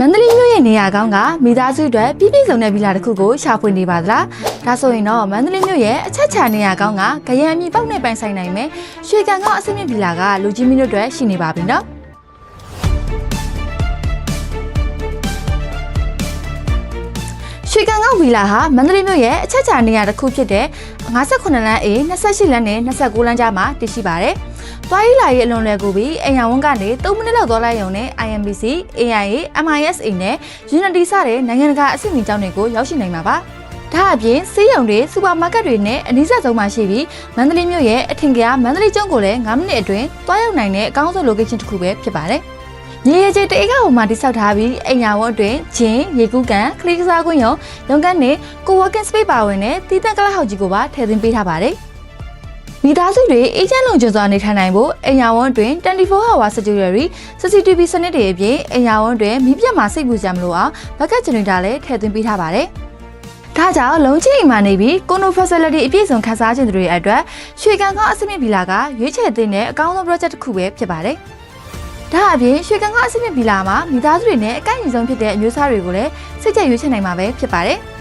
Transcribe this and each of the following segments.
မန္တလေးမြို့ရဲ့နေရာကောင်းကမိသားစုတွေပြည့်ပြည့်စုံတဲ့ဗီလာတစ်ခုကိုရှာဖွေနေပါသလားဒါဆိုရင်တော့မန္တလေးမြို့ရဲ့အချက်ချာနေရာကောင်းကကရံအမီပေါက်နဲ့ပိုင်ဆိုင်နိုင်မယ်ရွှေကန်ကောင်းအဆင့်မြင့်ဗီလာကလူကြီးမင်းတို့တွေရှိနေပါပြီနော်ရွှေကန်ကောင်းဗီလာဟာမန္တလေးမြို့ရဲ့အချက်ချာနေရာတစ်ခုဖြစ်တဲ့58လမ်း A 28လမ်းနဲ့29လမ်းကြားမှာတည်ရှိပါတယ်သွားရေးလာရေးအလွန်လွယ်ကူပြီးအိမ်ရဝန်ကနေ3မိနစ်လောက်သွားလိုက်ရုံနဲ့ IMBC, AIA, MISA နဲ့ Unity စတဲ့နိုင်ငံတကာအဆင့်မြင့်ကျောင်းတွေကိုရောက်ရှိနိုင်မှာပါ။ဒါအပြင်စီးရုံတွေစူပါမားကတ်တွေနဲ့အနည်းဆက်ဆုံးမှရှိပြီးမန္တလေးမြို့ရဲ့အထင်ကရမန္တလေးကျွန်းကိုလည်း9မိနစ်အတွင်းသွားရောက်နိုင်တဲ့အကောင်းဆုံး location တစ်ခုပဲဖြစ်ပါတယ်။မြေရည်ကျတအေးကဟိုမှာတိစောက်ထားပြီးအိမ်ရဝန်အတွင်းဂျင်းရေကူးကန်ခလီကစားကွင်းရုံရုံကန်းနဲ့ co-working space ပါဝင်တဲ့တီးတန့်ကလပ်ဟောက်ကြီးကိုပါထည့်သွင်းပေးထားပါတယ်။မိသားစုတွေအေဂျင့်လုံခြုံစွာနေထိုင်နိုင်ဖို့အိမ်ယာဝန်းတွင်24 hour security CCTV စနစ်တွေအပြင်အိမ်ယာဝန်းတွင်မိပြတ်မှာစိတ်ပူစရာမလိုအောင်ဘက်ကဂျင်နရေတာလည်းထည့်သွင်းပေးထားပါတယ်။ဒါကြောင့်လုံးချင်းအိမ်မှာနေပြီးကိုနို facility အပြည့်စုံခန်းစားခြင်းတွေအတွက်ရွှေကန်ကောင်းအဆင့်မြင့်ဗီလာကရွေးချယ်သင့်တဲ့အကောင်းဆုံး project တစ်ခုပဲဖြစ်ပါတယ်။ဒါအပြင်ရွှေကန်ကောင်းအဆင့်မြင့်ဗီလာမှာမိသားစုတွေနဲ့အကိုက်ညီဆုံးဖြစ်တဲ့အမျိုးအစားတွေကိုလည်းစိတ်ကြိုက်ရွေးချယ်နိုင်မှာပဲဖြစ်ပါတယ်။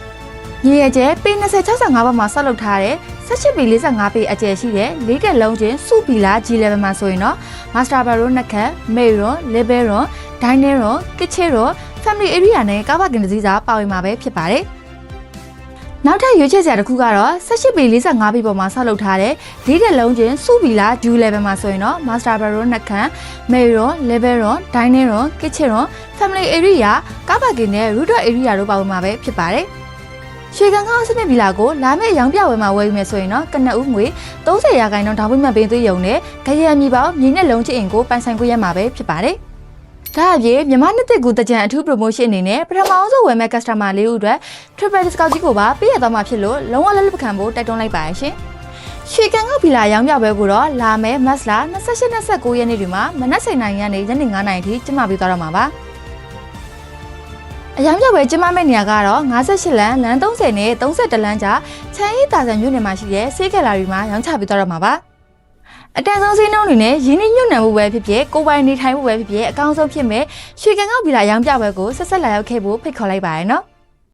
မြေရည်ကျပေ2065ဘက်မှာဆောက်လုပ်ထားတဲ့18ပေ45ပေအကျယ်ရှိတဲ့၄တက်လုံးချင်းစုပီလာ G level မှာဆိုရင်တော့ Master Bedroom နှစ်ခန်း Maidroom, Living Room, Dining Room, Kitchen Room, Family Area နဲ့ကားပါကင်တစ်စီးစာပါဝင်မှာပဲဖြစ်ပါတယ်။နောက်ထပ်ရွေးချယ်စရာတစ်ခုကတော့18ပေ45ပေပေါ်မှာဆောက်လုပ်ထားတဲ့၄တက်လုံးချင်းစုပီလာ G level မှာဆိုရင်တော့ Master Bedroom နှစ်ခန်း Maidroom, Living Room, Dining Room, Kitchen Room, Family Area ကားပါကင်နဲ့ Rooftop Area တို့ပါဝင်မှာပဲဖြစ်ပါတယ်။ရွှေကန်ကောင်းအဆင့်မြင့်ဗီလာကိုလာမယ့်ရောင်းပြဝယ်မှာဝယ်ယူမယ်ဆိုရင်တော့ကနဦးငွေ30%တောင်းပေးမှပေးသွေးရုံနဲ့ခရံမီပေါင်းမြေနဲ့လုံးချင်ကိုပိုင်ဆိုင်ခွင့်ရမှာပဲဖြစ်ပါတယ်။ဒါအပြင်မြန်မာနှစ်သက်ကူတကြံအထူး promotion အနေနဲ့ပထမအောင်ဆုံးဝယ်မဲ့ customer ၄ဦးအတွက် triple discount ကြီးကိုပါပေးရသွားမှာဖြစ်လို့လုံးဝလက်ခံဖို့တိုက်တွန်းလိုက်ပါရရှင်။ရွှေကန်ကောင်းဗီလာရောင်းပြပွဲကိုတော့လာမယ့်မတ်လ28-29ရက်နေ့တွေမှာမနက်7:00နာရီကနေညနေ9:00နာရီထိကျင်းပပေးသွားတော့မှာပါ။အရောင်းပြပွဲကျင်းပမယ့်နေရာကတော့58လမ်းလမ်း30နဲ့31လမ်းကြားချမ်းရီတာဆန်မြို့နယ်မှာရှိတဲ့ဆေးကယ်လာရီမှာရောင်းချပေးသွားတော့မှာပါအတန်ဆုံးစည်းနှုန်းတွေနဲ့ရင်းနှီးညွတ်နှံမှုပဲဖြစ်ဖြစ်ကိုယ်ပိုင်နေထိုင်မှုပဲဖြစ်ဖြစ်အကောင်းဆုံးဖြစ်မဲ့ရွှေကန်ကောက်ဗီလာရောင်းပြပွဲကိုဆက်ဆက်လာရောက်ခဲ့ဖို့ဖိတ်ခေါ်လိုက်ပါရနော်